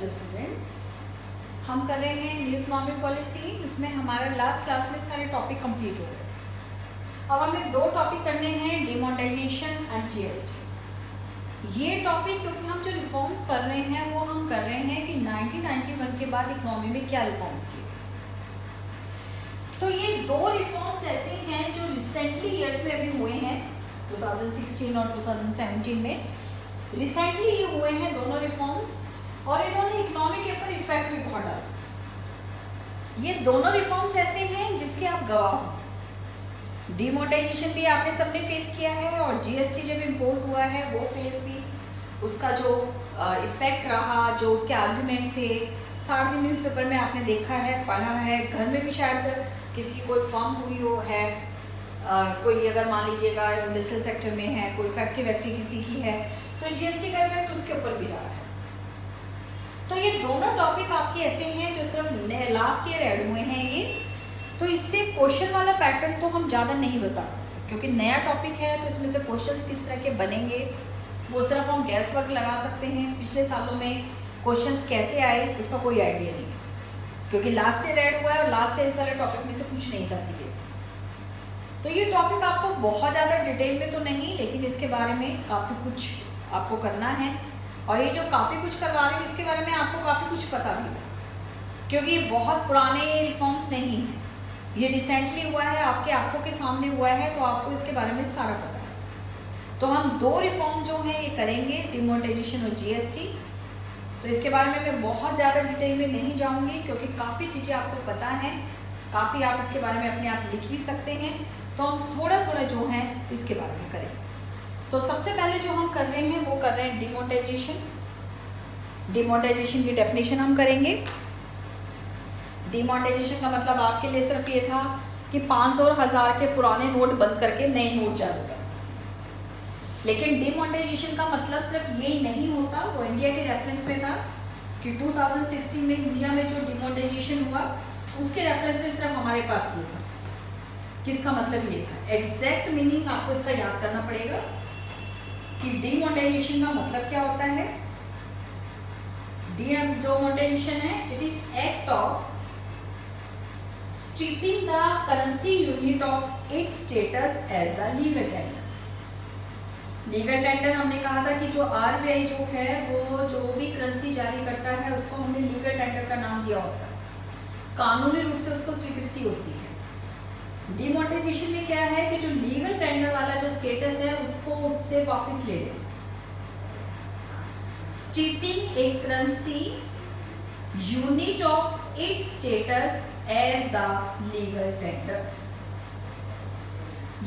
Hello students, हम कर रहे हैं न्यू इकोनॉमिक पॉलिसी। इसमें हमारा लास्ट क्लास में सारे टॉपिक कंप्लीट हो गए। अब हमें दो टॉपिक करने हैं, डिमोनेटाइजेशन एंड जीएसटी। ये टॉपिक क्योंकि हम जो रिफॉर्म्स कर रहे हैं वो हम कर रहे हैं कि 1991 के बाद इकोनॉमी में क्या रिफॉर्म्स किए। तो ये दो रिफॉर्म्स ऐसे हैं जो रिसेंटली ईयर्स में अभी हुए हैं, 2016 और 2017 में रिसेंटली ये हुए हैं दोनों रिफॉर्म्स, और इन्होंने इकोनॉमी के ऊपर इफेक्ट भी बहुत डाला। ये दोनों रिफॉर्म्स ऐसे हैं जिसके आप गवाह हो। डिमोनेटाइजेशन भी आपने सबने फेस किया है, और जीएसटी जब इम्पोज हुआ है वो फेस भी, उसका जो इफेक्ट रहा, जो उसके आर्गुमेंट थे, सारे दिन न्यूज़पेपर में आपने देखा है, पढ़ा है, घर में भी शायद किसी की कोई फर्म हुई हो है, कोई अगर मान लीजिएगा इंडस्ट्रियल सेक्टर में है, कोई फैक्ट्री वैक्ट्री किसी की है, तो जीएसटी का इफेक्ट उसके ऊपर भी रहा है। तो ये दोनों टॉपिक आपके ऐसे हैं जो सिर्फ लास्ट ईयर ऐड हुए हैं ये, तो इससे क्वेश्चन वाला पैटर्न तो हम ज़्यादा नहीं बता सकते क्योंकि नया टॉपिक है। तो इसमें से क्वेश्चंस किस तरह के बनेंगे वो सिर्फ हम गैस वर्क लगा सकते हैं। पिछले सालों में क्वेश्चंस कैसे आए उसका कोई आइडिया नहीं, क्योंकि लास्ट ईयर ऐड हुआ है और लास्ट ईयर वाले टॉपिक में से कुछ नहीं था सीरियस। तो ये टॉपिक आपको बहुत ज़्यादा डिटेल में तो नहीं, लेकिन इसके बारे में काफ़ी कुछ आपको करना है, और ये जो काफ़ी कुछ करवा रहे हैं इसके बारे में आपको काफ़ी कुछ पता भी है, क्योंकि ये बहुत पुराने रिफॉर्म्स नहीं हैं, ये रिसेंटली हुआ है, आपके आंखों के सामने हुआ है, तो आपको इसके बारे में सारा पता है। तो हम दो रिफॉर्म जो हैं ये करेंगे, डिमोनेटाइजेशन और जीएसटी। तो इसके बारे में मैं बहुत ज़्यादा डिटेल में नहीं जाऊँगी क्योंकि काफ़ी चीज़ें आपको पता हैं, काफ़ी आप इसके बारे में अपने आप लिख भी सकते हैं। तो हम थोड़ा थोड़ा जो है इसके बारे में करेंगे। तो सबसे पहले जो हम कर रहे हैं वो कर रहे हैं डिमोनेटाइजेशन। डिमोनेटाइजेशन की डेफिनेशन हम करेंगे। डिमोनेटाइजेशन का मतलब आपके लिए सिर्फ ये था कि 500 और 1000 के पुराने नोट बंद करके नए नोट चालू कर। लेकिन डिमोनेटाइजेशन का मतलब सिर्फ यही नहीं होता, वो इंडिया के रेफरेंस में था कि 2016 में इंडिया में जो डिमोनेटाइजेशन हुआ उसके रेफरेंस में सिर्फ हमारे पास ये था। किसका मतलब ये था, एग्जैक्ट मीनिंग आपको इसका याद करना पड़ेगा कि डिमोनेटाइजेशन का मतलब क्या होता है। डिमोनेटाइजेशन है, it is act of stripping the currency unit of its status as a legal tender. Legal tender हमने कहा था कि जो आरबीआई जो है वो जो भी करेंसी जारी करता है उसको हमने लीगल टेंडर का नाम दिया होता है, कानूनी रूप से उसको स्वीकृति होती है। डिमोनेटाइजेशन में क्या है कि जो लीगल टेंडर वाला जो स्टेटस है उसको उससे वापस ले ले। Stripping a currency unit of its status as the legal tenders.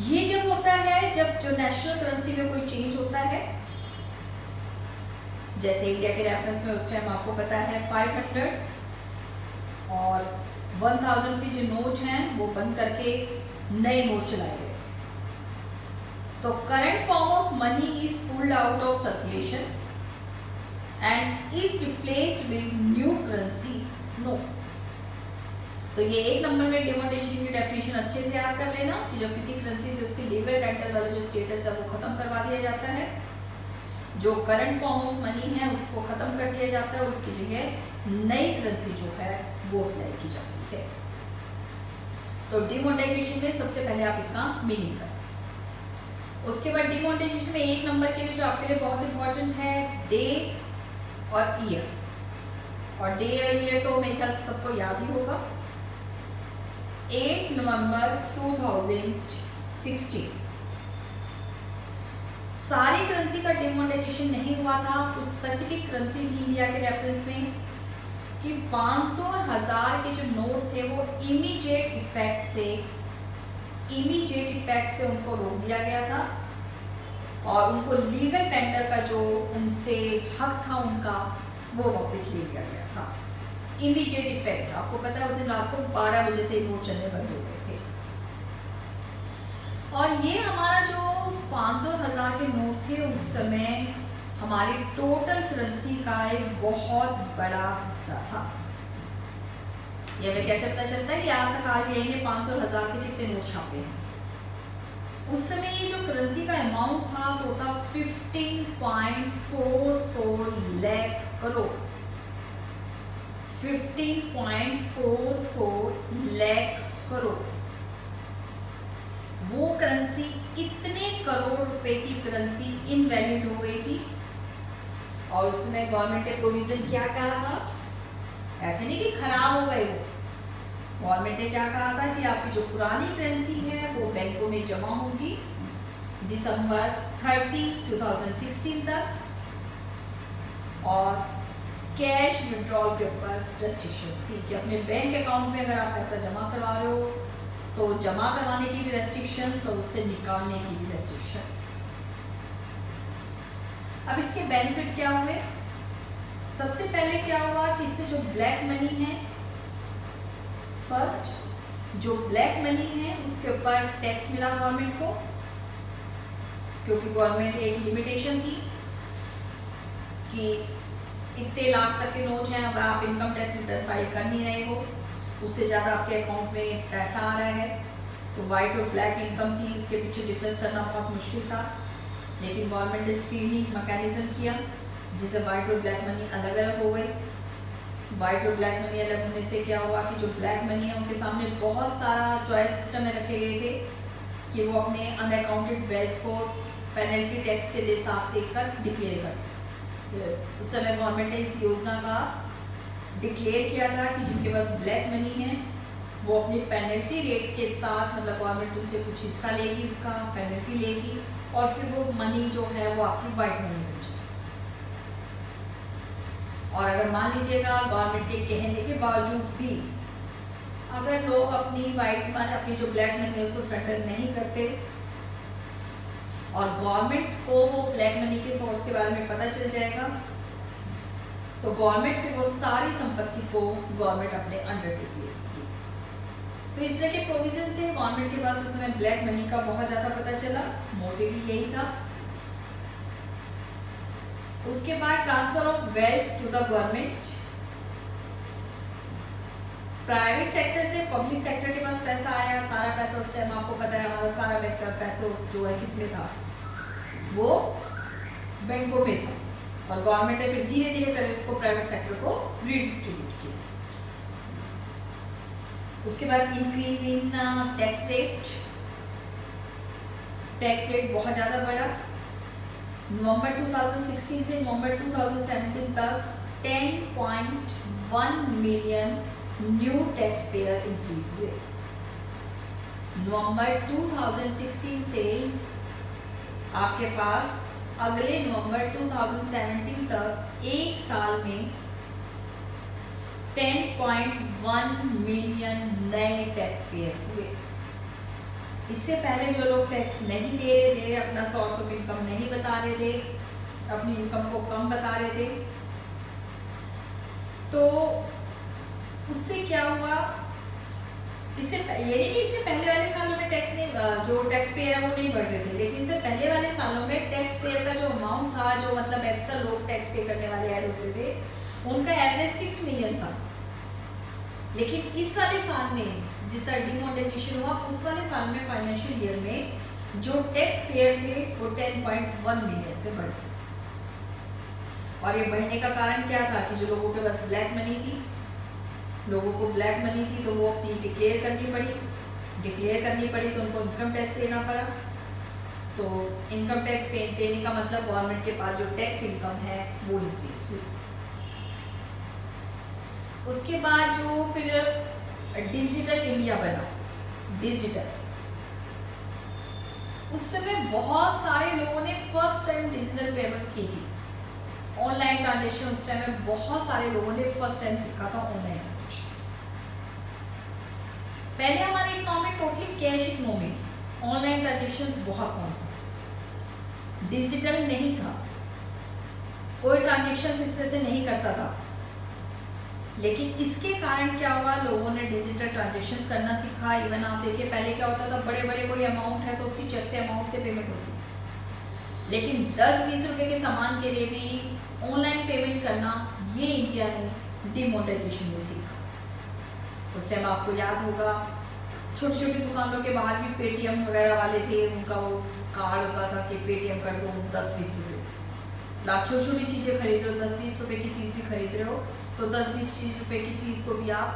ये जब होता है जब जो नेशनल करेंसी में कोई चेंज होता है, जैसे इंडिया के रेफरेंस में उस टाइम आपको पता है 500 और 1000 की जो नोट हैं वो बंद करके नए नोट चलाए गए। तो current form of money is pulled out of circulation and is replaced with new currency notes. तो ये एक नंबर में डिमोनेटाइजेशन की डेफिनेशन अच्छे से याद कर लेना कि जब किसी करेंसी से उसकी लीगल टेंडर वाला जो स्टेटस है वो खत्म करवा दिया जाता है, जो करंट फॉर्म ऑफ मनी है उसको खत्म कर दिया जाता है, उसकी जगह नई करेंसी जो है वो अप्लाई की जाती है। तो डिमोनेटाइजेशन में सबसे पहले आप इसका मीनिंग करें। उसके बाद डिमोनेटाइजेशन में एक नंबर के लिए जो आपके लिए बहुत इंपॉर्टेंट है, डे और ईयर। और डे और ईयर तो मेरे ख्याल से सबको याद ही होगा। 8 नवंबर 2016 सारी करेंसी का डिमोनेटाइजेशन नहीं हुआ था, कुछ स्पेसिफिक करेंसी थी इंडिया के रेफरेंस में कि 500 और 1000 के जो नोट थे वो इमीडिएट इफेक्ट से उनको रोक दिया गया था, और उनको लीगल टेंडर का जो उनसे हक था उनका वो वापस ले लिया गया था। इमीडिएट इफेक्ट, आपको पता है उस दिन रात को 12 बजे से नोट चलने बंद हो गए थे। और ये हमारा जो 500 और 1000 के नोट थे उस समय हमारी टोटल करेंसी का एक बहुत बड़ा हिस्सा था। ये हमें कैसे पता चलता है कि आज तक आरबीआई ने 500 और 1000 के कितने नोट छापे हैं। उस समय ये जो करेंसी का अमाउंट था वो था 15.44 लाख करोड़। 15.44 लाख करोड़। वो करेंसी, इतने करोड़ रुपए की करेंसी इनवैलिड हो गई थी। और उसमें गवर्नमेंट ने प्रोविजन क्या कहा था, ऐसे नहीं कि खराब हो गए वो, गवर्नमेंट ने क्या कहा था कि आपकी जो पुरानी करेंसी है वो बैंकों में जमा होगी दिसंबर 30, 2016 तक, और कैश विड्रॉल के ऊपर रेस्ट्रिक्शंस थी कि अपने बैंक अकाउंट में अगर आप पैसा जमा करवा रहे हो तो जमा करवाने की भी रेस्ट्रिक्शंस और उससे निकालने की भी रेस्ट्रिक्शंस। अब इसके बेनिफिट क्या हुए? सबसे पहले क्या हुआ कि इससे जो ब्लैक मनी है, फर्स्ट जो ब्लैक मनी है उसके ऊपर टैक्स मिला गवर्नमेंट को, क्योंकि गवर्नमेंट एक लिमिटेशन थी कि इतने लाख तक के नोट हैं, अब आप इनकम टैक्स रिटर्न फाइल कर नहीं रहे हो, उससे ज़्यादा आपके अकाउंट में पैसा आ रहा है, तो वाइट और ब्लैक इनकम थी, उसके पीछे डिफरेंस करना बहुत मुश्किल था। लेकिन गवर्नमेंट ने स्क्रीनिंग मैकेनिज्म किया जिससे वाइट और ब्लैक मनी अलग अलग हो गई। वाइट और ब्लैक मनी अलग होने से क्या हुआ कि जो ब्लैक मनी है उनके सामने बहुत सारा चॉइस सिस्टम में रखे गए थे कि वो अपने अनअकाउंटेड वेल्थ को पेनल्टी टैक्स के लिए साथ देखकर डिक्लेयर कर। उस समय गवर्नमेंट ने इस योजना का डिक्लेयर किया था कि जिनके पास ब्लैक मनी है वो अपनी पेनल्टी रेट के साथ, मतलब गवर्नमेंट उनसे कुछ हिस्सा लेगी, उसका पेनल्टी लेगी, और फिर वो मनी जो है वो आपकी वाइट मनी बन जाएगी। और अगर मान लीजिएगा गवर्नमेंट के कहने के बावजूद भी अगर लोग अपनी वाइट मनी, अपनी जो ब्लैक मनी है उसको सरेंडर नहीं करते और गवर्नमेंट को वो ब्लैक मनी के सोर्स के बारे में पता चल जाएगा, तो गवर्नमेंट फिर वो सारी संपत्ति को गवर्नमेंट अपने अंडर टेक लेगी। तो इस तरह के प्रोविजन से गवर्नमेंट के पास उस समय ब्लैक मनी का बहुत ज़्यादा पता चला, मोटिव भी यही था। उसके बाद transfer of wealth to the government, private sector से पब्लिक सेक्टर के पास पैसा आया, सारा पैसा उस टाइम आपको पता है हमारा सारा बैंक का पैसा जो है किसमें था, वो बैंकों में था, और गवर्नमेंट ने फिर धीरे धीरे करके उसको प्राइवेट सेक्टर को रीडिस्ट्रीब्यूट किया। उसके बाद increase in tax rate, tax rate बहुत ज़्यादा बढ़ा। नवंबर 2016 से नवंबर 2017 तक 10.1 million new tax payer increase हुए। नवंबर 2016 से आपके पास अगले नवंबर 2017 तक एक साल में 10.1 मिलियन नए टैक्स पेयर हुए। इससे पहले जो लोग टैक्स नहीं दे रहे थे, अपना सोर्स ऑफ इनकम नहीं बता रहे थे, अपनी इनकम को कम बता रहे थे, तो उससे क्या हुआ, इससे ये नहीं कि इससे पहले वाले सालों में टैक्स नहीं, जो टैक्स पेयर है वो नहीं बढ़ रहे थे, लेकिन इससे पहले वाले सालों में टैक्स पेयर का जो अमाउंट था, जो मतलब एक्स्ट्रा लोग टैक्स पे करने वाले ऐड होते थे, उनका एवरेज 6 मिलियन था। लेकिन इस वाले साल में जिस साल डिमोनेटाइजेशन हुआ, उस वाले साल में फाइनेंशियल ईयर में जो टैक्स पेयर थे वो 10.1 मिलियन से बढ़ गए। और ये बढ़ने का कारण क्या था कि जो लोगों के पास ब्लैक मनी थी, लोगों को ब्लैक मनी थी तो वो अपनी डिक्लेयर करनी पड़ी तो उनको इनकम टैक्स देना पड़ा। तो इनकम टैक्स देने का मतलब गवर्नमेंट के पास जो टैक्स इनकम है वो इंक्रीज हुई। उसके बाद जो फिर डिजिटल इंडिया बना, डिजिटल, उस समय बहुत सारे लोगों ने फर्स्ट टाइम डिजिटल पेमेंट की थी, ऑनलाइन ट्रांजेक्शन। उस टाइम में बहुत सारे लोगों ने फर्स्ट टाइम सीखा था ऑनलाइन ट्रांजेक्शन। पहले हमारी इकोनॉमी टोटली कैश इकोनॉमी थी, ऑनलाइन ट्रांजेक्शन बहुत कम था, डिजिटल नहीं था, कोई ट्रांजेक्शन इस तरह से नहीं करता था। लेकिन इसके कारण क्या हुआ, लोगों ने डिजिटल ट्रांजेक्शन करना सीखा। इवन आप देखिए पहले क्या होता था, बड़े बड़े कोई अमाउंट है तो उसकी चेक से अमाउंट से पेमेंट होती थी, लेकिन 10-20 रुपए के सामान के लिए भी ऑनलाइन पेमेंट करना ये इंडिया ने डिमोनेटाइजेशन में सीखा। उस टाइम आपको याद होगा छोटी छोटी दुकानों के बाहर भी पेटीएम वगैरह वाले थे, उनका वो कार्ड होता था कि पेटीएम कर दो 10-20 रुपये। आप छोटी छोटी चीज़ें खरीद रहे हो, 10-20 रुपये की चीज़ भी खरीद रहे हो, तो 10-20 रुपए की चीज़ को भी आप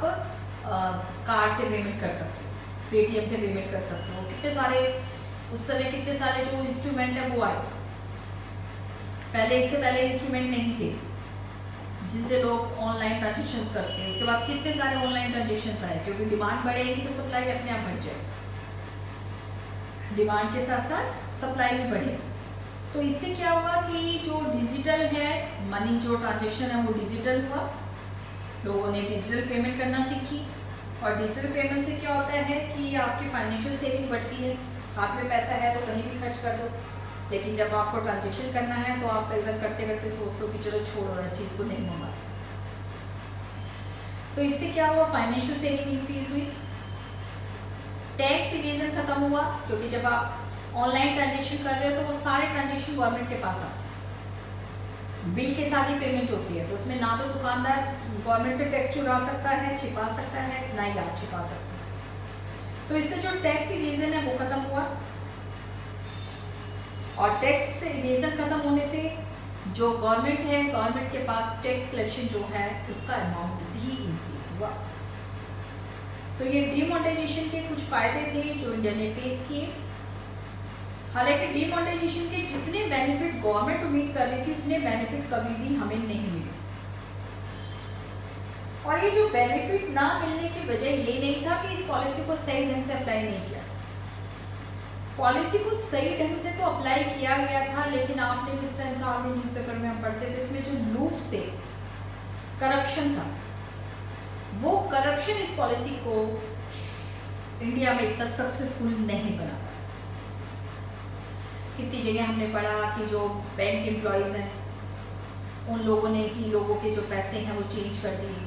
कार्ड से पेमेंट कर सकते हो, पेटीएम से पेमेंट कर सकते हो। कितने सारे उस समय कितने सारे जो इंस्ट्रूमेंट है वो आए। इससे पहले इंस्ट्रूमेंट नहीं थे जिनसे लोग ऑनलाइन ट्रांजेक्शन करते हैं। उसके बाद कितने सारे ऑनलाइन ट्रांजेक्शन आए, क्योंकि डिमांड बढ़ेगी तो सप्लाई अपने आप बढ़ जाए, डिमांड के साथ साथ सप्लाई भी बढ़े। तो इससे क्या हुआ कि जो डिजिटल है मनी, जो ट्रांजेक्शन है वो डिजिटल हुआ, लोगों ने डिजिटल पेमेंट करना सीखी। और डिजिटल पेमेंट से क्या होता है कि आपकी फाइनेंशियल सेविंग बढ़ती है। हाथ में पैसा है तो कहीं भी खर्च कर दो, लेकिन जब आपको ट्रांजेक्शन करना है तो आप कई बार करते करते सोचते हो कि चलो छोड़ो, इस चीज़ को नहीं मंगा। तो इससे क्या हुआ, फाइनेंशियल सेविंग इंक्रीज हुई, टैक्स इवेजन खत्म हुआ, क्योंकि जब आप ऑनलाइन ट्रांजेक्शन कर रहे हो तो वो सारे ट्रांजेक्शन गवर्नमेंट के पास आते हैं, बिल के साथ ही पेमेंट होती है। तो उसमें ना तो दुकानदार गवर्नमेंट से टैक्स चुरा सकता है, छिपा सकता है, ना ही आप छिपा सकते हैं। तो इससे जो टैक्स इवेजन है वो खत्म हुआ, और टैक्स इवेजन खत्म होने से जो गवर्नमेंट है, गवर्नमेंट के पास टैक्स कलेक्शन जो है उसका अमाउंट भी इंक्रीज हुआ। तो ये डीमोनेटाइजेशन के कुछ फायदे थे जो इंडिया ने फेस किए। हालांकि डीमोनेटाइजेशन के जितने बेनिफिट गवर्नमेंट उम्मीद कर रही थी उतने बेनिफिट कभी भी हमें नहीं मिले। और ये जो बेनिफिट ना मिलने की वजह ये नहीं था कि इस पॉलिसी को सही ढंग से अप्लाई नहीं किया। पॉलिसी को सही ढंग से तो अप्लाई किया गया था, लेकिन आपने भी उस टाइम साल दिन न्यूज़पेपर में हम पढ़ते थे, इसमें जो लूप्स थे, करप्शन था, वो करप्शन इस पॉलिसी को इंडिया में इतना सक्सेसफुल नहीं बना पाया। कितनी जगह हमने पढ़ा कि जो बैंक एम्प्लॉयज़ हैं उन लोगों ने ही लोगों के जो पैसे हैं वो चेंज कर दिए।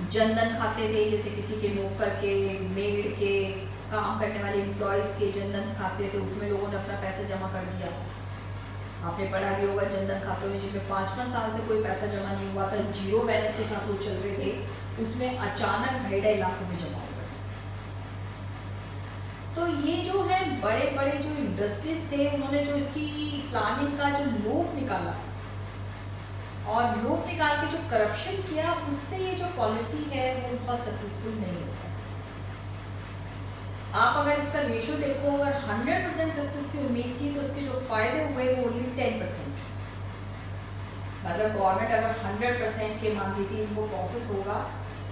जनधन खाते थे, जैसे किसी के नौकर के, मेड के, काम करने वाले एम्प्लॉयज़ के जनधन खाते थे, उसमें लोगों ने अपना पैसा जमा कर दिया। आपने पढ़ा भी होगा जनधन खातों में जिनमें 5-5 साल से कोई पैसा जमा नहीं हुआ था, जीरो बैलेंस के साथ वो चल रहे थे, उसमें अचानक 2.5 लाख रुपये जमा हो गए। तो ये जो है बड़े बड़े जो इंडस्ट्रीज थे उन्होंने जो इसकी प्लानिंग का जो लूप निकाला और लूप निकाल के जो करप्शन किया, उससे ये जो पॉलिसी है वो बहुत सक्सेसफुल नहीं होता। आप अगर इसका रेशो देखो, अगर 100% सक्सेस की उम्मीद थी तो उसके जो फायदे हुए वो ओनली 10%। मतलब गवर्नमेंट अगर 100% के मान रही थी वो प्रॉफिट होगा,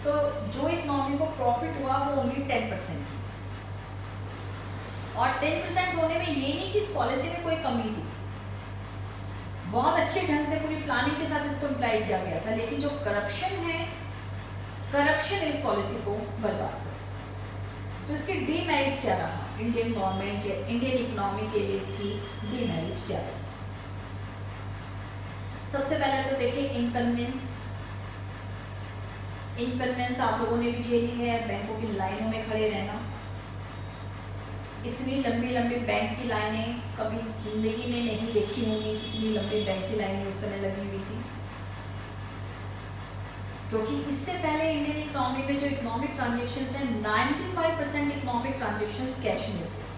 तो जो इकोनॉमी को प्रॉफिट हुआ वो ओनली 10%। और 10% होने में ये नहीं कि इस पॉलिसी में कोई कमी थी, बहुत अच्छे ढंग से पूरी प्लानिंग के साथ इसको अप्लाई किया गया था, लेकिन जो करप्शन है, करप्शन इस पॉलिसी को बर्बाद कर। तो इसकी डीमेरिट क्या रहा, इंडियन गवर्नमेंट या इंडियन इकोनॉमी के लिए इसकी डीमेरिट क्या रहा? सबसे पहले तो देखिए इनकन्वीनियंस आप लोगों ने भी झेली है, बैंकों की लाइनों में खड़े रहना। इतनी लंबी लंबी बैंक की लाइनें कभी जिंदगी में नहीं देखी होंगी, जितनी लंबी बैंक की लाइनें उस समय लगी हुई थी, क्योंकि इससे पहले इंडियन इकोनॉमी में जो इकोनॉमिक ट्रांजेक्शन्स हैं 95% इकोनॉमिक ट्रांजेक्शन्स कैश में होते हैं,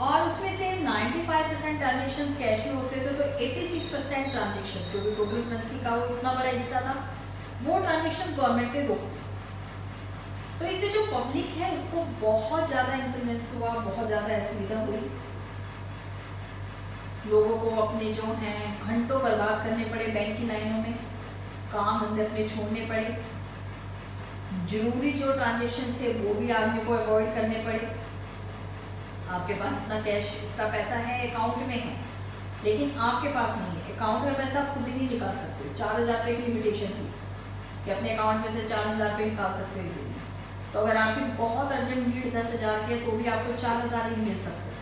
और उसमें से 95% ट्रांजेक्शन्स कैश में होते थे, तो 86% ट्रांजेक्शन्स, क्योंकि टोटल करेंसी का वो इतना बड़ा हिस्सा था, वो ट्रांजेक्शन गवर्नमेंट पे रोकती। तो इससे जो पब्लिक है उसको बहुत ज़्यादा इन्कन्वीनियंस हुआ, बहुत ज़्यादा असुविधा हुई। लोगों को अपने जो हैं घंटों बर्बाद करने पड़े बैंक की लाइनों में, काम धंधे अपने छोड़ने पड़े, जरूरी जो ट्रांजेक्शन थे वो भी आदमी को अवॉइड करने पड़े। आपके पास इतना कैश, इतना पैसा है अकाउंट में है, लेकिन आपके पास नहीं है, अकाउंट में पैसा आप खुद ही नहीं निकाल सकते। 4,000 रुपये की लिमिटेशन थी कि अपने अकाउंट में से 4,000 रुपये निकाल सकते हो। तो अगर आपकी बहुत अर्जेंट नीड 10,000 की है तो भी आपको 4,000 ही मिल सकते हैं।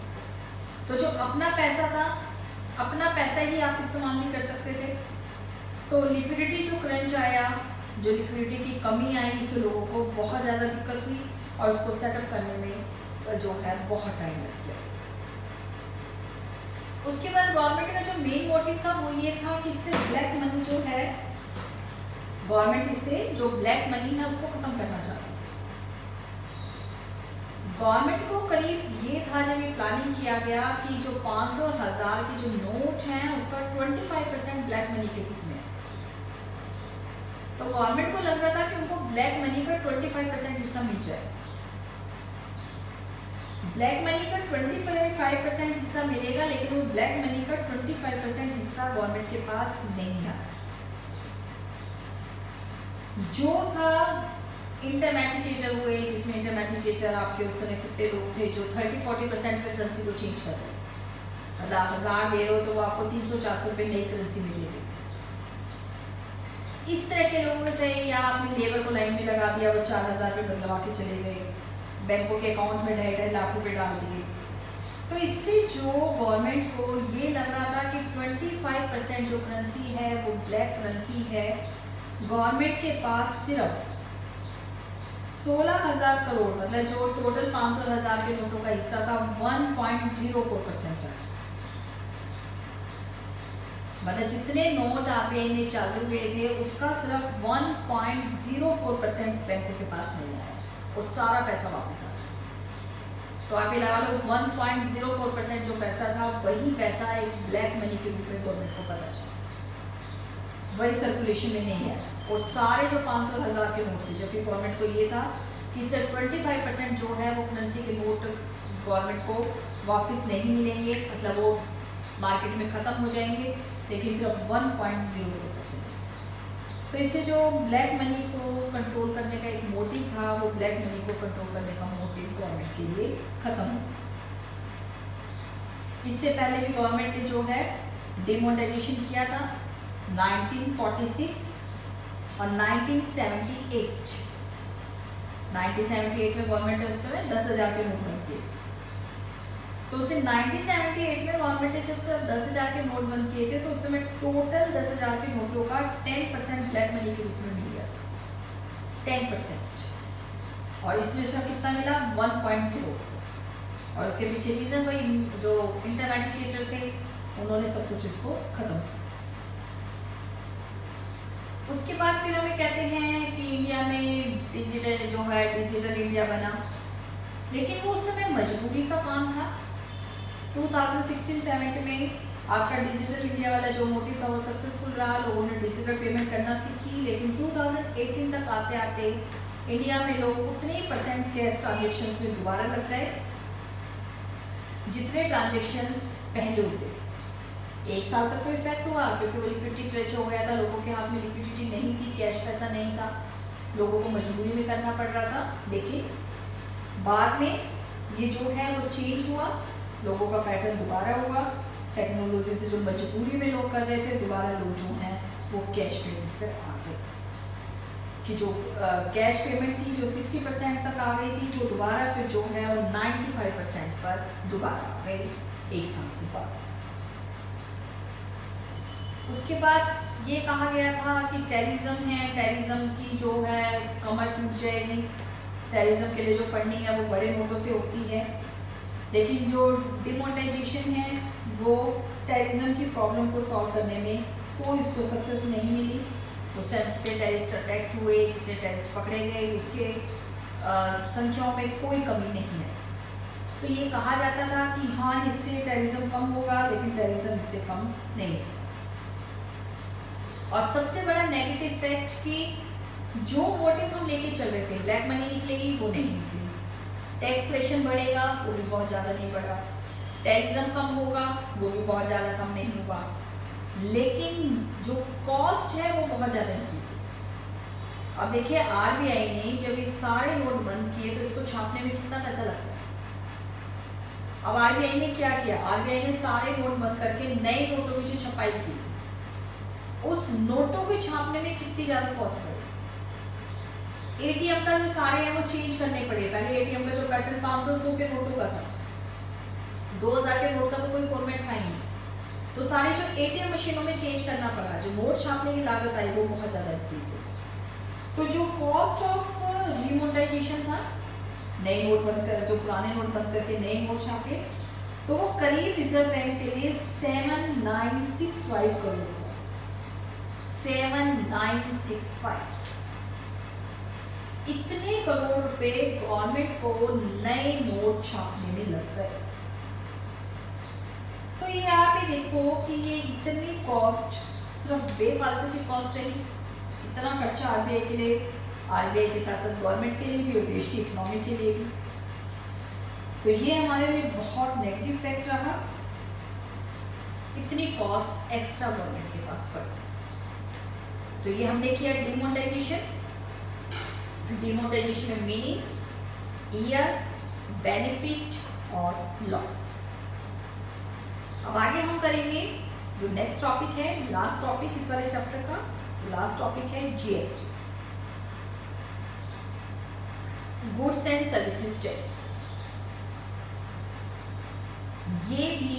तो जो अपना पैसा था, अपना पैसा ही आप इस्तेमाल नहीं कर सकते थे। तो लिक्विडिटी जो क्रंच आया, जो लिक्विडिटी की कमी आई, इससे लोगों को बहुत ज़्यादा दिक्कत हुई और उसको सेटअप करने में जो है बहुत टाइम लग गया। उसके बाद गवर्नमेंट का जो मेन मोटिव था वो ये था कि इससे ब्लैक मनी जो है, गवर्नमेंट इससे जो ब्लैक मनी है उसको ख़त्म करना चाहती थी। गवर्नमेंट को करीब ये था जब ये प्लानिंग किया गया कि जो 500 और 1000 के जो नोट हैं उसका 25% ब्लैक मनी के रूप में, तो गवर्नमेंट को लग रहा था कि उनको ब्लैक मनी का 25% हिस्सा मिल जाए। ब्लैक मनी का 25% हिस्सा मिलेगा, लेकिन वो ब्लैक मनी का 25% हिस्सा गवर्नमेंट के पास नहीं आया। जो था इंटरमैजिटेटर हुए, जिसमें इंटरमैजिटेटर आपके उस समय कितने लोग थे जो 30-40% में करेंसी को चेंज कर रहे, मतलब 1000 दे रहे हो तो वो आपको 300-400 रुपये नई करेंसी मिलेगी। इस तरह के लोगों से, या आपने लेबर को लाइन में लगा दिया, वो 4000 रुपये बदलवा के चले गए, बैंकों के अकाउंट में 2.5 लाख रुपये डाल दिए। तो इससे जो गवर्नमेंट को ये लग रहा था कि 25% जो करेंसी है वो ब्लैक करेंसी है, गवर्नमेंट के पास सिर्फ 16,000 करोड़, मतलब जो टोटल 500 और 1000 के नोटों का हिस्सा था 1.04% है। मतलब जितने नोट आरबीआई ने चालू किए थे उसका सिर्फ 1.04% बैंकों के पास नहीं आया और सारा पैसा वापस आ गया। तो आप ये लगा लो 1.04% जो पैसा था वही पैसा एक ब्लैक मनी के रूप में गवर्नमेंट को पता चला, वही सर्कुलेशन में नहीं आया। और सारे जो 500 और 1000 के नोट थे, जबकि गवर्नमेंट को ये था कि सिर्फ 25% जो है वो करेंसी के नोट गवर्नमेंट को वापस नहीं मिलेंगे, मतलब वो मार्केट में ख़त्म हो जाएंगे, लेकिन सिर्फ 1.04%। तो इससे जो ब्लैक मनी को कंट्रोल करने का एक मोटिव था, वो ब्लैक मनी को कंट्रोल करने का मोटिव गवर्नमेंट के लिए ख़त्म हो। इससे पहले भी गवर्नमेंट ने जो है डिमोनेटाइजेशन किया था 1946 और 1978। 1978 में गवर्नमेंट ने उस समय 10,000 के नोट बंद किए। तो उसे 1978 में गवर्नमेंट ने जब सिर्फ 10,000 के नोट बंद किए थे, तो उस समय टोटल 10,000 के नोटों का 10% ब्लैक मनी के रूप में मिल गया था, 10%। और इसमें से कितना मिला 1.04। और उसके पीछे रीजन वही, जो इंटरमैजिटेटर थे उन्होंने सब कुछ इसको खत्म किया। उसके बाद फिर हमें कहते हैं कि इंडिया में डिजिटल जो है, डिजिटल इंडिया बना, लेकिन वो उस समय मजबूरी का काम था। 2016-17 में आपका डिजिटल इंडिया वाला जो मोटिव था वो सक्सेसफुल रहा, लोगों ने डिजिटल पेमेंट करना सीखी। लेकिन 2018 तक आते आते इंडिया में लोग उतने % कैश ट्रांजेक्शन्स में दोबारा लग गए जितने ट्रांजेक्शन्स पहले होते थे। 1 साल तक तो इफेक्ट हुआ क्योंकि वो लिक्विडिटी क्रेच हो गया था, लोगों के हाथ में लिक्विडिटी नहीं थी, कैश पैसा नहीं था, लोगों को मजबूरी में करना पड़ रहा था। लेकिन बाद में ये जो है वो चेंज हुआ, लोगों का पैटर्न दोबारा हुआ, टेक्नोलॉजी से जो मजबूरी में लोग कर रहे थे, दोबारा लोग जो हैं वो कैश पेमेंट पर आ गए। कि जो कैश पेमेंट थी जो 60% तक आ गई थी, वो दोबारा फिर जो है वो 95% पर दोबारा आ गई 1 साल के बाद। उसके बाद ये कहा गया था कि टेररिज्म है, टेररिज्म की जो है कमर टूट जाएगी, टेररिज्म के लिए जो फंडिंग है वो बड़े नोटों से होती है। लेकिन जो डिमोनेटाइजेशन है वो टेररिज्म की प्रॉब्लम को सॉल्व करने में कोई उसको सक्सेस नहीं मिली। उस टाइम जितने टेररिस्ट अटैक हुए, जितने टेररिस्ट पकड़े गए, उसके संख्याओं में कोई कमी नहीं है। तो ये कहा जाता था कि हाँ इससे टेररिज्म कम होगा, लेकिन टेररिज्म इससे कम नहीं। और सबसे बड़ा नेगेटिव इफेक्ट कि जो मोटिव हम लेके चल रहे थे, ब्लैक मनी निकलेगी, वो नहीं निकली। टैक्स कलेक्शन बढ़ेगा, वो भी बहुत ज़्यादा नहीं बढ़ा। टेररिज्म कम होगा, वो भी बहुत ज़्यादा कम नहीं हुआ। लेकिन जो कॉस्ट है वो बहुत ज़्यादा इंक्रीज हुआ। अब देखिए आरबीआई ने जब ये सारे नोट बंद किए तो इसको छापने में कितना पैसा लगता है। अब आरबीआई ने क्या किया, आरबीआई ने सारे नोट बंद करके नए नोटों की जो छपाई की, उस नोटों को छापने में कितनी ज़्यादा कॉस्ट पड़ी। एटीएम का जो सारे हैं वो चेंज करने पड़े। पहले एटीएम का जो पैटर्न 500 के नोटों का था, 2000 के नोट का तो कोई फॉर्मेट था ही नहीं, तो सारे जो एटीएम मशीनों में चेंज करना पड़ा। जो नोट छापने की लागत आई वो बहुत ज़्यादा इंक्रीज हुई। तो जो कॉस्ट ऑफ रिमोनेटाइजेशन था, नए नोट बंद कर, जो पुराने नोट बंद करके नए नोट छापे, तो वो करीब रिजर्व बैंक के लिए 7965 करोड़, 7965। इतने करोड़ रुपए गवर्नमेंट को नए नोट छापने में लग गए। तो ये आप ही देखो कि ये इतनी कॉस्ट सिर्फ बेफालतू की कॉस्ट रही, इतना खर्चा आरबीआई के लिए, आरबीआई के साथ साथ गवर्नमेंट के लिए भी और देश की इकोनॉमी के लिए भी। तो ये हमारे लिए बहुत नेगेटिव इफेक्ट रहा, इतनी कॉस्ट एक्स्ट्रा गवर्नमेंट के पास पड़ी। तो ये हमने किया डिमोनेटाइजेशन। डिमोनेटाइजेशन में मीनिंग, ईयर, बेनिफिट और लॉस। अब आगे हम करेंगे जो नेक्स्ट टॉपिक है, लास्ट टॉपिक इस वाले चैप्टर का लास्ट टॉपिक है GST, goods and services tax. ये भी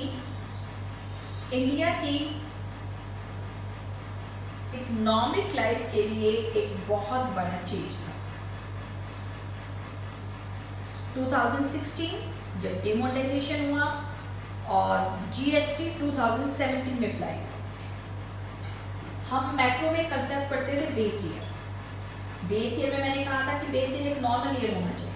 इंडिया की इकोनॉमिक लाइफ के लिए एक बहुत बड़ा चेंज था। 2016 जब डिमोनेटाइजेशन हुआ और जीएसटी 2017 में अप्लाई हुआ। हम मैक्रो में कंसेप्ट पढ़ते थे बेस ईयर। बेस ईयर में मैंने कहा था कि बेस ईयर एक नॉर्मल ईयर होना चाहिए।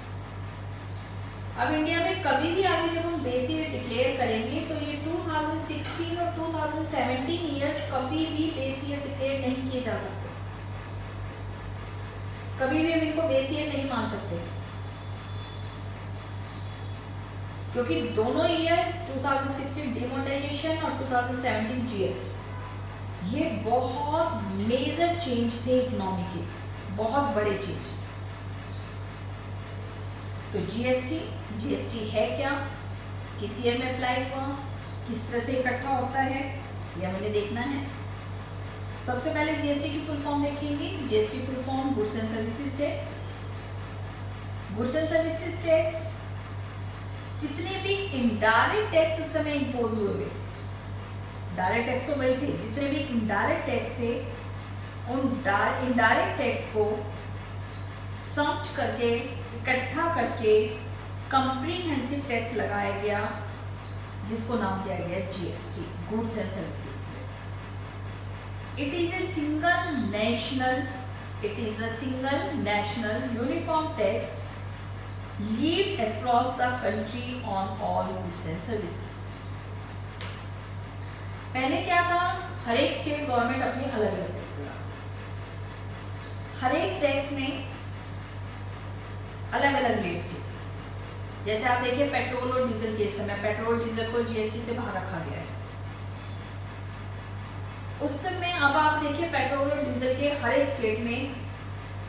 अब इंडिया में कभी भी आगे जब हम बेस ईयर डिक्लेयर करेंगे तो ये 2016 और 2017 ईयर्स कभी भी बेस ईयर डिक्लेयर नहीं किए जा सकते। कभी भी हम इनको बेस ईयर नहीं मान सकते, क्योंकि दोनों ईयर 2016 डिमोनेटाइजेशन और 2017 जीएसटी ये बहुत मेजर चेंज थे इकोनॉमी के, बहुत बड़े चेंज। तो जीएसटी है क्या, किस ईयर में अप्लाई हुआ, किस तरह से इकट्ठा होता है, ये हमें देखना है। सबसे पहले जीएसटी की फुल फॉर्म देखेंगे। GST full form goods and services tax. Goods and services tax जितने भी इनडायरेक्ट टैक्स उस समय इम्पोज हुए, डायरेक्ट टैक्स तो वही थे, जितने भी इनडायरेक्ट टैक्स थे उन इनडायरेक्ट टैक्स को सम्ड करके, इकट्ठा करके कॉम्प्रिहेंसिव टैक्स लगाया गया, जिसको नाम दिया गया GST, goods and services tax. It is a single national uniform tax levied across the country on all goods and services। पहले क्या था, हर एक स्टेट गवर्नमेंट अपने अलग अलग टैक्स लगाती, हर एक टैक्स में अलग अलग रेट थे। जैसे आप देखिए पेट्रोल और डीजल के समय पेट्रोल डीजल को जीएसटी से बाहर रखा गया है। उस समय अब आप देखिए पेट्रोल और डीजल के हर एक स्टेट में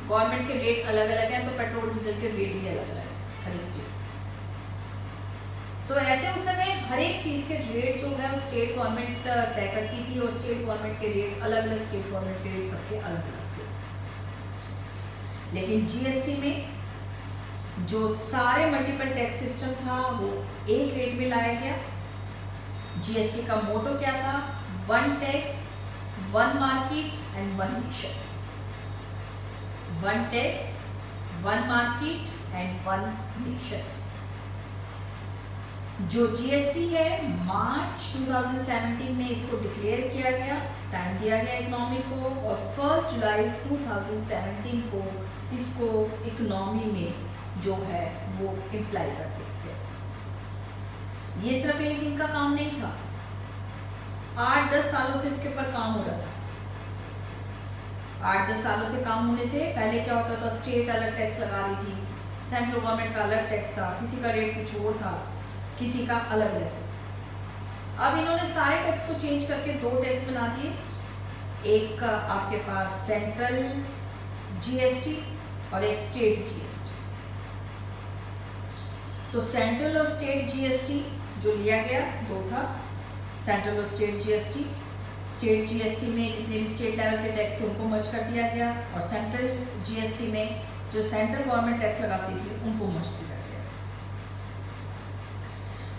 गवर्नमेंट के रेट अलग अलग हैं, तो पेट्रोल डीजल के रेट भी अलग अलग है हर एक स्टेट। तो ऐसे उस समय हर एक चीज के रेट जो है स्टेट गवर्नमेंट तय करती थी, और स्टेट गवर्नमेंट के रेट अलग अलग, स्टेट गवर्नमेंट के रेट सबके अलग अलग थे। लेकिन जीएसटी में जो सारे मल्टीपल टैक्स सिस्टम था वो एक रेट में लाया गया। जीएसटी का मोटो क्या था, one tax, one market and one nation. One tax, one market and one nation. जो जीएसटी है मार्च 2017 में इसको डिक्लेयर किया गया, टाइम दिया गया इकोनॉमी को, और 1 जुलाई 2017 को इसको इकोनॉमी में जो है वो इम्प्लाई कर देते हैं। ये सिर्फ एक दिन का काम नहीं था, 8-10 सालों से इसके ऊपर काम हो रहा था। 8-10 सालों से काम होने से पहले क्या होता था, स्टेट अलग टैक्स लगा रही थी, सेंट्रल गवर्नमेंट का अलग टैक्स था, किसी का रेट कुछ और था, किसी का अलग अलग टैक्स। अब इन्होंने सारे टैक्स को चेंज करके 2 टैक्स बना दिए। एक आपके पास सेंट्रल जीएसटी और एक स्टेट जीएसटी। तो सेंट्रल और स्टेट जीएसटी जो लिया गया 2 था, सेंट्रल और स्टेट जीएसटी। स्टेट जीएसटी में जितने भी स्टेट लेवल के टैक्स थे उनको मर्ज कर दिया गया, और सेंट्रल जीएसटी में जो सेंट्रल गवर्नमेंट टैक्स लगाती थी उनको मर्ज किया गया।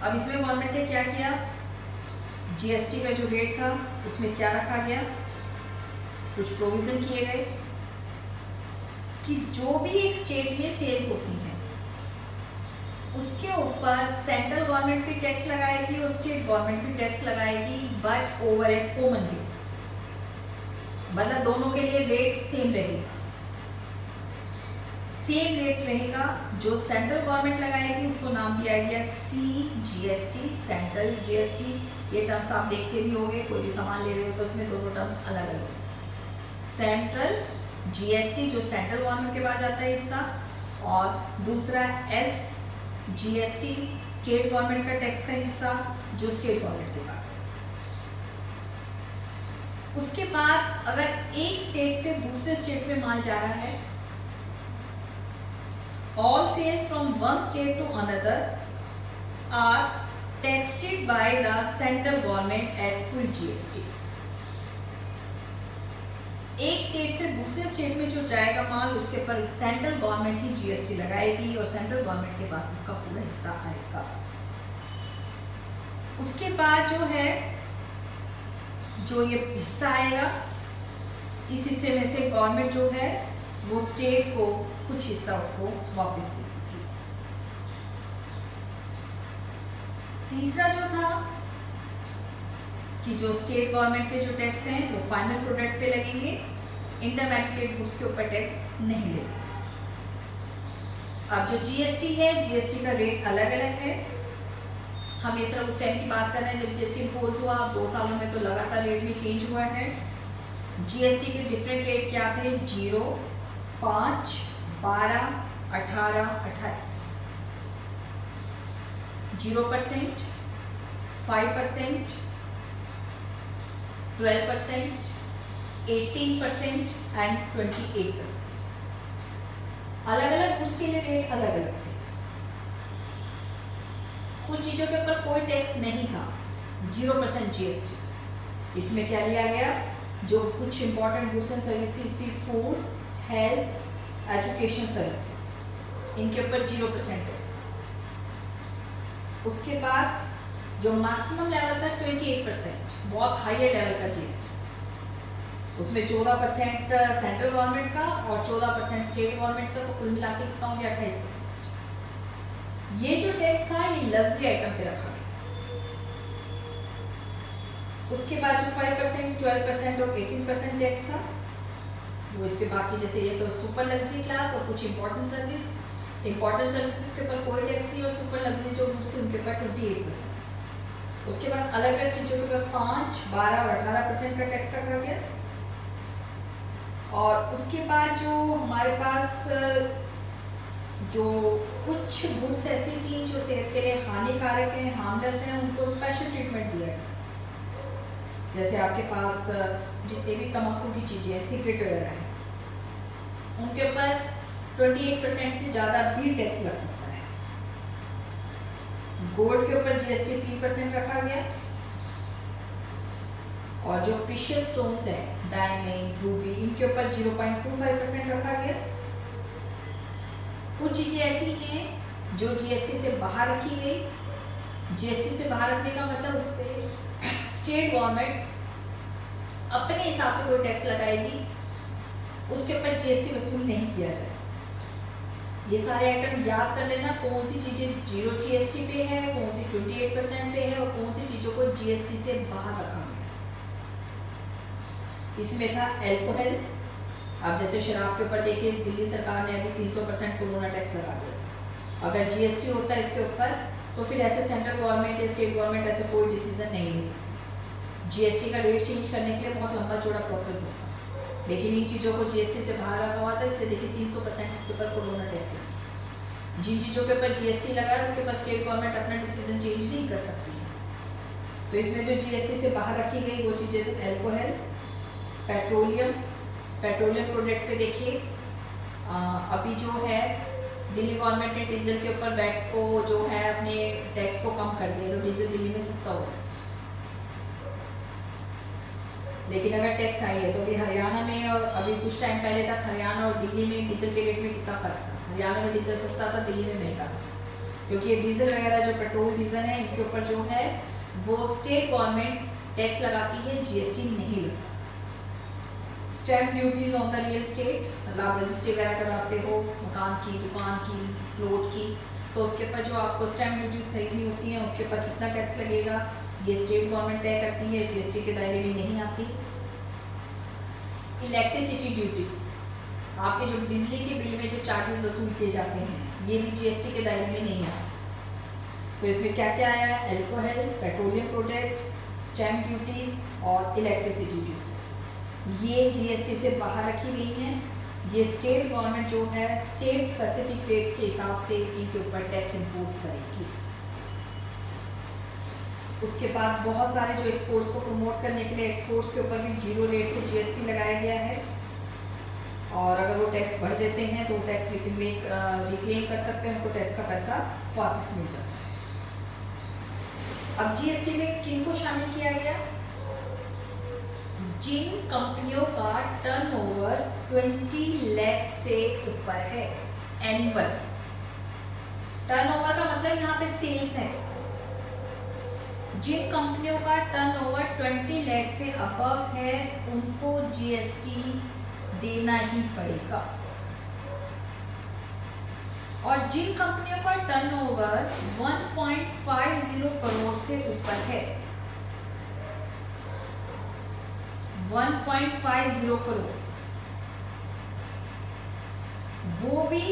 अब इसमें गवर्नमेंट ने क्या किया, जीएसटी का जो रेट था उसमें क्या रखा गया, कुछ प्रोविजन किए गए कि जो भी एक स्टेट में सेल्स होती है उसके ऊपर सेंट्रल गवर्नमेंट भी टैक्स लगाएगी और स्टेट गवर्नमेंट भी टैक्स लगाएगी, but over A common base. मतलब दोनों के लिए रेट सेम रहेगा। सेम रेट रहेगा जो सेंट्रल गवर्नमेंट लगाएगी, उसको नाम दिया गया CGST, सेंट्रल GST। ये टर्म्स आप देखते भी होंगे, कोई भी सामान ले रहे हो तो उसमें दोनों टर्म्स अलग अलग। सेंट्रल GST जो सेंट्रल गवर्नमेंट के पास जाता है हिस्सा, और दूसरा SGST स्टेट गवर्नमेंट का टैक्स का हिस्सा जो स्टेट गवर्नमेंट के पास है। उसके बाद अगर एक स्टेट से दूसरे स्टेट में माल जा रहा है, all sales from one state to another are taxed by the central government at full GST। एक स्टेट से दूसरे स्टेट में जो जाएगा माल, उसके पर सेंट्रल गवर्नमेंट ही GST लगाएगी और सेंट्रल गवर्नमेंट के पास उसका पूरा हिस्सा आएगा। उसके बाद जो है, जो ये हिस्सा आएगा, इस हिस्से में से गवर्नमेंट जो है वो स्टेट को कुछ हिस्सा उसको वापस देगी। तीसरा जो था कि जो स्टेट गवर्नमेंट के जो टैक्स हैं वो फाइनल प्रोडक्ट पे लगेंगे, इंटरमीडिएट गुड्स के ऊपर टैक्स नहीं लगेगा। अब जो GST है, GST का रेट अलग अलग है। हम ये सिर्फ उस टाइम की बात कर रहे हैं जब GST इम्पोज हुआ। 2 सालों में तो लगातार रेट भी चेंज हुआ है। GST के डिफरेंट रेट क्या थे? 0, 5, 12, 18, 28। 0%, 5%, 12%, 18% एंड 28%। अलग अलग गुड्स के लिए रेट अलग अलग थे। कुछ चीज़ों के ऊपर कोई टैक्स नहीं था, 0% GST। इसमें क्या लिया गया? जो कुछ इंपॉर्टेंट गुड्स एंड सर्विसेज थी, फूड, हेल्थ, एजुकेशन सर्विसेज, इनके ऊपर 0% टैक्स। उसके बाद जो मैक्सिमम लेवल था 28%, बहुत हाईयर लेवल का GST। उसमें 14% सेंट्रल गवर्नमेंट का और 14% स्टेट गवर्नमेंट का, तो कुल मिला के कितना हो गया? 28%। ये जो टैक्स था ये लग्जरी आइटम पे रखा गया। उसके बाद जो 5%, 12% और 18% टैक्स था वो इसके बाकी, जैसे ये तो सुपर लग्जरी क्लास और कुछ इंपॉर्टेंट सर्विसेज के ऊपर कोई टैक्स नहीं, और सुपर लग्जरी जो गुड्स उनके ऊपर 28%। उसके बाद अलग अलग चीज़ों के ऊपर 5, 12 और 18% का टैक्स रखा गया। और उसके बाद जो हमारे पास जो कुछ गुड्स ऐसी थी जो सेहत के लिए हानिकारक हैं, हार्मलेस हैं, उनको स्पेशल ट्रीटमेंट दिया गया। जैसे आपके पास जितने भी तंबाकू की चीज़ें हैं, सिगरेट वगैरह हैं, उनके ऊपर 28% से ज़्यादा भी टैक्स लग सकता है। गोल्ड के ऊपर GST 3% रखा गया। और जो प्रीशियस स्टोन्स हैं, डायमंड, रूबी, इनके ऊपर 0.25% रखा गया। कुछ चीज़ें ऐसी हैं जो GST से बाहर रखी गई। GST से बाहर रखने का मतलब उस पर स्टेट गवर्नमेंट अपने हिसाब से कोई टैक्स लगाएगी, उसके ऊपर GST वसूल नहीं किया जाए। ये सारे आइटम याद कर लेना, कौन सी चीज़ें 0 GST पे है, कौन सी 28% पे है और कौन सी चीज़ों को GST से बाहर रखा गया। इसमें था एल्कोहल। अब जैसे शराब के ऊपर देखिए, दिल्ली सरकार ने अभी 300% कोरोना टैक्स लगा दिया। अगर GST होता है इसके ऊपर तो फिर ऐसे सेंट्रल गवर्नमेंट या स्टेट गवर्नमेंट ऐसे कोई डिसीजन नहीं ले सकती। GST का रेट चेंज करने के लिए बहुत लंबा चौड़ा प्रोसेस होता है, लेकिन इन चीज़ों को GST से बाहर रखा हुआ था, इसलिए देखिए 300% इसके ऊपर कोरोना टैक्स लगा। जिन चीज़ों के ऊपर GST लगा है उसके ऊपर स्टेट गवर्नमेंट अपना डिसीजन चेंज नहीं कर सकती है। तो इसमें जो GST से बाहर रखी गई वो चीज़ें तो एल्कोहल, पेट्रोलियम प्रोडक्ट पे देखिए अभी जो है दिल्ली गवर्नमेंट ने डीजल के ऊपर वैट को जो है अपने टैक्स को कम कर दिया, तो डीजल दिल्ली में सस्ता हो गया। लेकिन अगर टैक्स आई है तो अभी हरियाणा में, और अभी कुछ टाइम पहले तक हरियाणा और दिल्ली में डीजल के रेट में कितना फ़र्क था। हरियाणा में डीजल सस्ता था, दिल्ली में महंगा था, क्योंकि ये डीजल वगैरह जो पेट्रोल डीजल है इनके ऊपर जो है वो स्टेट गवर्नमेंट टैक्स लगाती है, GST नहीं लगता। Stamp duties on the real estate, मतलब आप रजिस्ट्री वगैरह करवाते हो मकान की, दुकान की, प्लॉट की, तो उसके ऊपर जो आपको स्टैम्प ड्यूटीज खरीदनी होती हैं उसके ऊपर कितना टैक्स लगेगा ये स्टेट गवर्नमेंट तय करती है, GST के दायरे में नहीं आती। इलेक्ट्रिसिटी ड्यूटीज, आपके जो बिजली के बिल में जो चार्जेस वसूल किए जाते हैं ये भी जीएसटी के दायरे में नहीं आया। तो इसमें क्या क्या आया? Alcohol, petroleum product, stamp duties और इलेक्ट्रिसिटी ड्यूटीज, ये जीएसटी से बाहर रखी गई हैं। ये स्टेट गवर्नमेंट जो है स्टेट स्पेसिफिक रेट्स के हिसाब से इनके ऊपर टैक्स इम्पोज करेगी। उसके बाद बहुत सारे जो एक्सपोर्ट्स को प्रमोट करने के लिए एक्सपोर्ट्स के ऊपर भी 0 रेट से जीएसटी लगाया गया है, और अगर वो टैक्स भर देते हैं तो टैक्स रिक्लेम कर सकते हैं, उनको टैक्स का पैसा वापस मिल जाता है। अब जीएसटी में किन को शामिल किया गया? जिन कंपनियों का टर्नओवर 20 लाख से ऊपर है, एनुअल टर्नओवर का मतलब यहाँ पे सेल्स है। जिन कंपनियों का टर्नओवर 20 लाख से अबव है उनको जीएसटी देना ही पड़ेगा, और जिन कंपनियों का टर्नओवर 1.50 करोड़ से ऊपर है, 1.50 करोड़, वो भी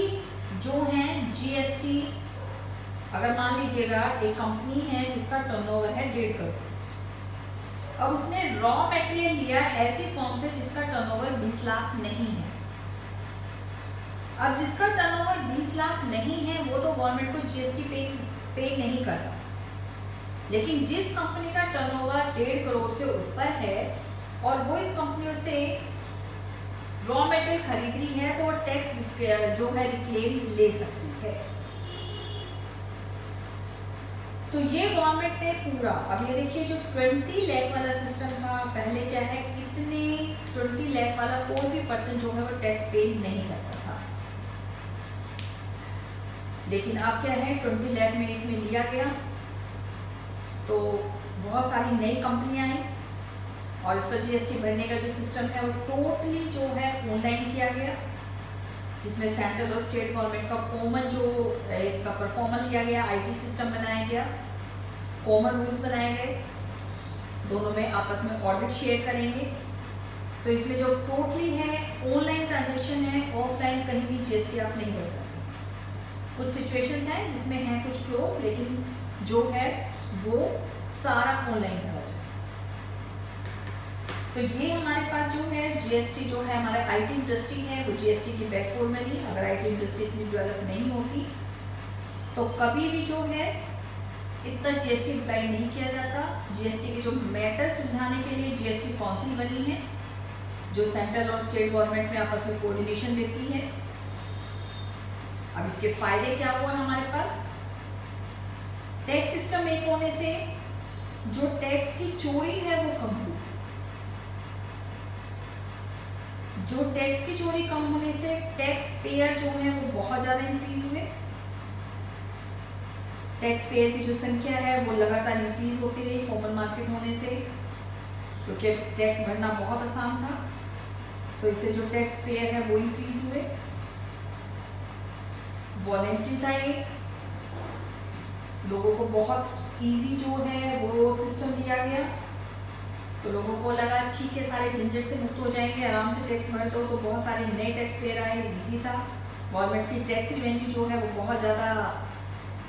जो है जीएसटी, अगर मान लीजिएगा एक कंपनी है जिसका टर्नओवर है 1.5 करोड़, अब उसने रॉ मटेरियल लिया ऐसी फर्म से जिसका टर्नओवर 20 लाख नहीं है। अब जिसका टर्नओवर 20 लाख नहीं है वो तो गवर्नमेंट को जीएसटी पे नहीं कर रहा, लेकिन जिस कंपनी का टर्नओवर 1.5 करोड़ से ऊपर है और वो इस कंपनियों से रॉ मटेरियल खरीद रही है तो वो टैक्स जो है रिक्लेम ले सकती है। तो ये गवर्नमेंट ने पूरा, अब ये देखिए जो 20 लाख वाला सिस्टम था पहले, क्या है कितने 20 लाख वाला कोई भी पर्सन जो है वो टैक्स पे नहीं करता था, लेकिन अब क्या है 20 लाख में इसमें लिया गया तो बहुत सारी नई कंपनियां आई और इसका जीएसटी भरने का जो सिस्टम है वो टोटली जो है ऑनलाइन किया गया, जिसमें सेंट्रल और स्टेट गवर्नमेंट का कॉमन जो एक परफॉर्मर लिया गया, आईटी सिस्टम बनाया गया, कॉमन रूल्स बनाए गए, दोनों में आपस में ऑडिट शेयर करेंगे। तो इसमें जो टोटली है ऑनलाइन ट्रांजैक्शन है, ऑफलाइन कहीं भी जीएसटी आप नहीं भर सकते। कुछ सिचुएशंस हैं जिसमें है कुछ क्लोज, लेकिन जो है वो सारा ऑनलाइन भरा जाए। तो ये हमारे पास जो है जीएसटी जो है हमारा आईटी इंडस्ट्री है वो जीएसटी की बैकबोन में नहीं, अगर आईटी इंडस्ट्री इतनी डेवलप नहीं होती तो कभी भी जो है इतना जीएसटी अप्लाई नहीं किया जाता। जीएसटी के जो मैटर सुलझाने के लिए जीएसटी काउंसिल बनी है जो सेंट्रल और स्टेट गवर्नमेंट में आपस में कोऑर्डिनेशन देती है। अब इसके फायदे क्या हुआ हमारे पास? टैक्स सिस्टम एक होने से जो टैक्स की चोरी है वो कम हुई, जो टैक्स की चोरी कम होने से टैक्स पेयर जो है वो बहुत ज़्यादा इंक्रीज हुए। टैक्स पेयर की जो संख्या है वो लगातार इंक्रीज होती रही कॉमन मार्केट होने से, क्योंकि टैक्स भरना बहुत आसान था, तो इससे जो टैक्स पेयर है वो इंक्रीज हुए। वॉलेंट्री था ये, लोगों को बहुत इजी जो है वो सिस्टम दिया गया, तो लोगों को लगा ठीक है सारे झंझट से मुक्त हो जाएंगे, आराम से टैक्स भर दो, तो बहुत सारे नए टैक्स पेयर आए, इजी था। गवर्नमेंट की टैक्स रिवेन्यू जो है वो बहुत ज़्यादा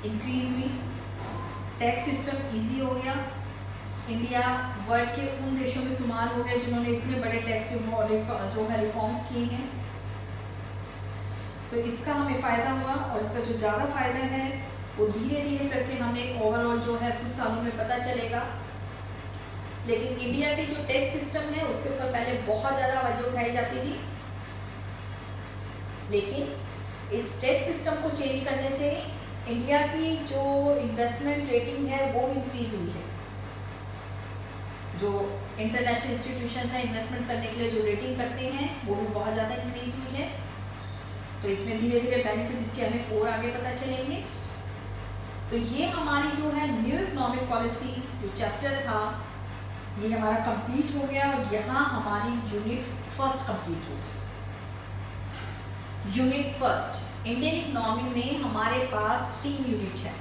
इंक्रीज हुई, टैक्स सिस्टम इजी हो गया। इंडिया वर्ल्ड के उन देशों में शुमार हो गया जिन्होंने इतने बड़े टैक्स जो है रिफॉर्म्स किए हैं, तो इसका हमें फ़ायदा हुआ। और इसका जो ज़्यादा फ़ायदा है वो धीरे धीरे करके हमें ओवरऑल जो है कुछ सालों में पता चलेगा। लेकिन इंडिया की जो टैक्स सिस्टम है उसके ऊपर पहले बहुत ज़्यादा आवाज़ें उठाई जाती थी, लेकिन इस टैक्स सिस्टम को चेंज करने से इंडिया की जो इन्वेस्टमेंट रेटिंग है वो इंक्रीज हुई है। जो इंटरनेशनल इंस्टीट्यूशंस हैं इन्वेस्टमेंट करने के लिए जो रेटिंग करते हैं वो भी बहुत ज़्यादा इंक्रीज हुई है। तो इसमें धीरे धीरे बेनिफिट इसके हमें और आगे पता चलेंगे। तो ये हमारी जो है न्यू इकोनॉमिक पॉलिसी जो चैप्टर था ये हमारा कंप्लीट हो गया, और यहाँ हमारी यूनिट फर्स्ट कंप्लीट हो गई। यूनिट फर्स्ट इंडियन इकोनॉमी में हमारे पास 3 यूनिट है।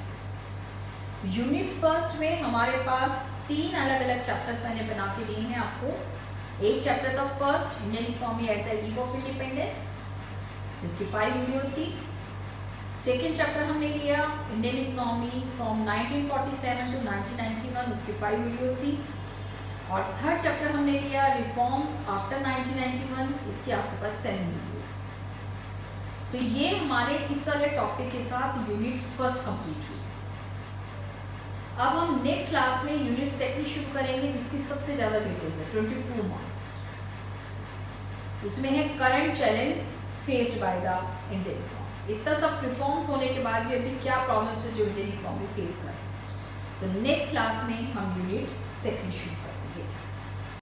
यूनिट फर्स्ट में हमारे पास 3 अलग अलग चैप्टर्स मैंने बना के दिए हैं आपको। एक चैप्टर था first Indian economy at the eve of independence, जिसकी 5 वीडियोस थी। सेकेंड चैप्टर हमने लिया इंडियन इकोनॉमी फ्रॉम 1947 टू 1991, उसकी 5 वीडियोस थी। और थर्ड चैप्टर हमने लिया रिफॉर्म्स आफ्टर 1991, इसकी आपके पास 7 वीडियोस। तो ये हमारे इस वाले टॉपिक के साथ यूनिट फर्स्ट कंप्लीट हुई। अब हम नेक्स्ट क्लास में यूनिट सेकंड शुरू करेंगे, जिसकी सबसे ज़्यादा वेटेज है 22 मार्क्स। उसमें है current challenge faced by the Indian economy. इतना सब रिफॉर्म्स होने के बाद भी अभी क्या प्रॉब्लम्स है जो इंडियन इकोनॉमी फेस कर रही है। तो नेक्स्ट क्लास में हम यूनिट सेकंड शुरू करेंगे।